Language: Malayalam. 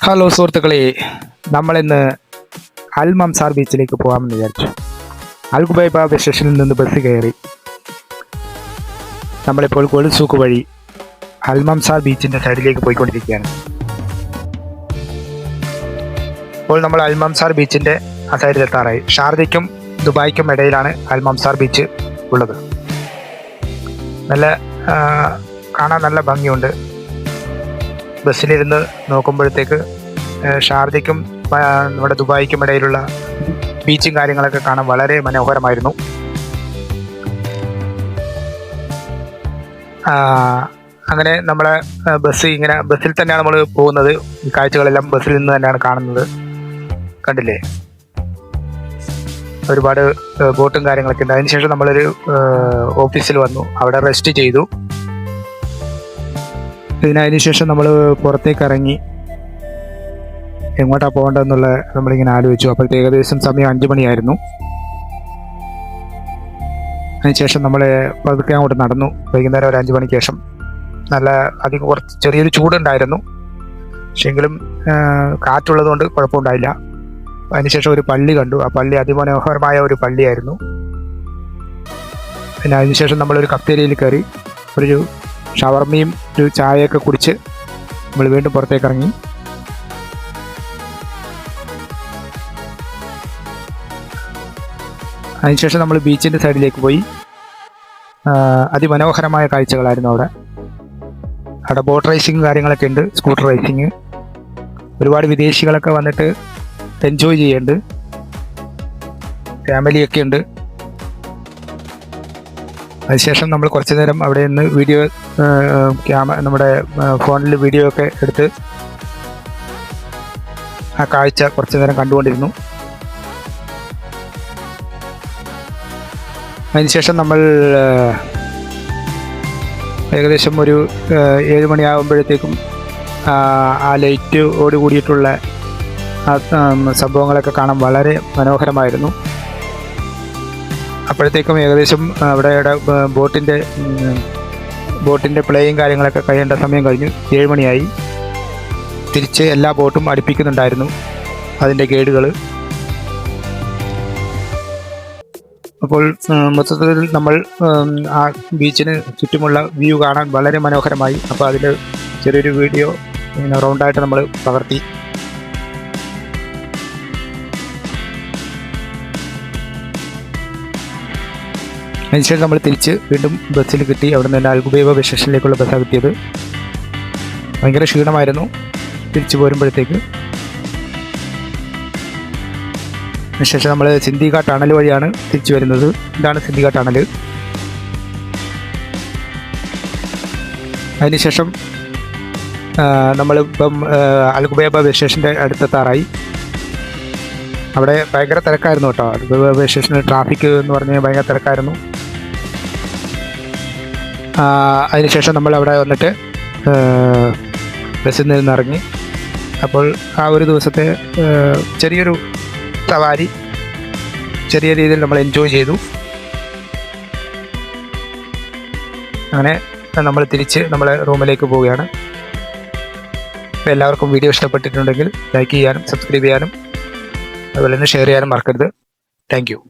ഹലോ സുഹൃത്തുക്കളെ, നമ്മളിന്ന് അൽമംസാർ ബീച്ചിലേക്ക് പോകാമെന്ന് വിചാരിച്ചു. അൽഖുബൈബ ബസ് സ്റ്റേഷനിൽ നിന്ന് ബസ് കയറി നമ്മളിപ്പോൾ ഗോൾസൂക്ക് വഴി അൽമംസാർ ബീച്ചിൻ്റെ സൈഡിലേക്ക് പോയിക്കൊണ്ടിരിക്കുകയാണ്. ഇപ്പോൾ നമ്മൾ അൽമംസാർ ബീച്ചിൻ്റെ ആ സൈഡിലെത്താറായി. ഷാർജയ്ക്കും ദുബായ്ക്കും ഇടയിലാണ് അൽമംസാർ ബീച്ച് ഉള്ളത്. നല്ല കാണാൻ നല്ല ഭംഗിയുണ്ട്. ബസ്സിലിരുന്ന് നോക്കുമ്പോഴത്തേക്ക് ഷാർജയ്ക്കും നമ്മുടെ ദുബായ്ക്കും ഇടയിലുള്ള ബീച്ചും കാര്യങ്ങളൊക്കെ കാണാൻ വളരെ മനോഹരമായിരുന്നു. അങ്ങനെ നമ്മളെ ബസ്സിൽ തന്നെയാണ് നമ്മൾ പോകുന്നത്. ഈ കാഴ്ചകളെല്ലാം ബസ്സിൽ നിന്ന് തന്നെയാണ് കാണുന്നത്. കണ്ടില്ലേ, ഒരുപാട് ബോട്ടും കാര്യങ്ങളൊക്കെ ഉണ്ട്. അതിനുശേഷം നമ്മളൊരു ഓഫീസിൽ വന്നു, അവിടെ റെസ്റ്റ് ചെയ്തു. അതിനുശേഷം നമ്മൾ പുറത്തേക്ക് ഇറങ്ങി എങ്ങോട്ടാണ് പോകേണ്ടതെന്നുള്ള നമ്മളിങ്ങനെ ആലോചിച്ചു. അപ്പോഴത്തെ ഏകദേശം സമയം 5 മണിയായിരുന്നു. അതിനുശേഷം നമ്മൾ പതുക്കെ അങ്ങോട്ട് നടന്നു. വൈകുന്നേരം ഒരു 5 മണിക്ക് ശേഷം കുറച്ച് ചെറിയൊരു ചൂടുണ്ടായിരുന്നു. പക്ഷെങ്കിലും കാറ്റുള്ളത് കൊണ്ട് കുഴപ്പമുണ്ടായില്ല. അതിനുശേഷം ഒരു പള്ളി കണ്ടു. ആ പള്ളി അതിമനോഹരമായ ഒരു പള്ളിയായിരുന്നു. പിന്നെ അതിനുശേഷം നമ്മളൊരു കഫ്തേരിയയിൽ കയറി ഒരു ഷവർമയും ഒരു ചായയൊക്കെ കുടിച്ച് നമ്മൾ വീണ്ടും പുറത്തേക്ക് ഇറങ്ങി. അതിനുശേഷം നമ്മൾ ബീച്ചിൻ്റെ സൈഡിലേക്ക് പോയി. അതിമനോഹരമായ കാഴ്ചകളായിരുന്നു അവിടെ. ബോട്ട് റേസിങ് കാര്യങ്ങളൊക്കെ ഉണ്ട്, സ്കൂട്ടർ റേസിങ്. ഒരുപാട് വിദേശികളൊക്കെ വന്നിട്ട് എൻജോയ് ചെയ്യുന്നുണ്ട്. ഫാമിലിയൊക്കെ ഉണ്ട്. അതിനുശേഷം നമ്മൾ കുറച്ച് നേരം അവിടെ നിന്ന് വീഡിയോ നമ്മുടെ ഫോണിൽ വീഡിയോ ഒക്കെ എടുത്ത് ആ കാഴ്ച കുറച്ച് നേരം കണ്ടുകൊണ്ടിരുന്നു. അതിനുശേഷം നമ്മൾ ഏകദേശം ഒരു 7 മണിയാകുമ്പോഴത്തേക്കും ആ ലൈറ്റോട് കൂടിയിട്ടുള്ള ആ സംഭവങ്ങളൊക്കെ കാണാൻ വളരെ മനോഹരമായിരുന്നു. അപ്പോഴത്തേക്കും ഏകദേശം അവിടെ ബോട്ടിൻ്റെ പ്ലേയും കാര്യങ്ങളൊക്കെ കഴിയേണ്ട സമയം കഴിഞ്ഞു. 7 മണിയായി. തിരിച്ച് എല്ലാ ബോട്ടും അടുപ്പിക്കുന്നുണ്ടായിരുന്നു അതിൻ്റെ ഗൈഡുകൾ. അപ്പോൾ മൊത്തത്തിൽ നമ്മൾ ആ ബീച്ചിന് ചുറ്റുമുള്ള വ്യൂ കാണാൻ വളരെ മനോഹരമായി. അപ്പോൾ അതിൻ്റെ ചെറിയൊരു വീഡിയോ റൗണ്ടായിട്ട് നമ്മൾ പകർത്തി. അതിനുശേഷം നമ്മൾ തിരിച്ച് വീണ്ടും ബസ്സിൽ കിട്ടി. അവിടെ നിന്ന് അൽഖുബൈബ ബസ് സ്റ്റേഷനിലേക്കുള്ള ബസ്സാണ് കിട്ടിയത്. ഭയങ്കര ക്ഷീണമായിരുന്നു തിരിച്ചു പോരുമ്പോഴത്തേക്ക്. അതിനുശേഷം നമ്മൾ സിന്ധിക ടണൽ വഴിയാണ് തിരിച്ചു വരുന്നത്. ഇതാണ് സിന്ധിക ടണൽ. അതിനുശേഷം നമ്മളിപ്പം അൽഖുബൈബ ബസ് സ്റ്റേഷൻ്റെ അടുത്തെത്താറായി. അവിടെ ഭയങ്കര തിരക്കായിരുന്നു കേട്ടോ. അൽഖുബൈബ ബസ് സ്റ്റേഷനിൽ ട്രാഫിക് എന്ന് പറഞ്ഞാൽ ഭയങ്കര തിരക്കായിരുന്നു. അതിനുശേഷം നമ്മൾ അവിടെ വന്നിട്ട് ബസ്സിൽ നിന്ന് ഇറങ്ങി. അപ്പോൾ ആ ഒരു ദിവസത്തെ ചെറിയൊരു സവാരി ചെറിയ രീതിയിൽ നമ്മൾ എൻജോയ് ചെയ്തു. അങ്ങനെ നമ്മൾ തിരിച്ച് നമ്മളെ റൂമിലേക്ക് പോവുകയാണ്. അപ്പോൾ എല്ലാവർക്കും വീഡിയോ ഇഷ്ടപ്പെട്ടിട്ടുണ്ടെങ്കിൽ ലൈക്ക് ചെയ്യാനും സബ്സ്ക്രൈബ് ചെയ്യാനും അതുപോലെ തന്നെ ഷെയർ ചെയ്യാനും മറക്കരുത്. Thank you.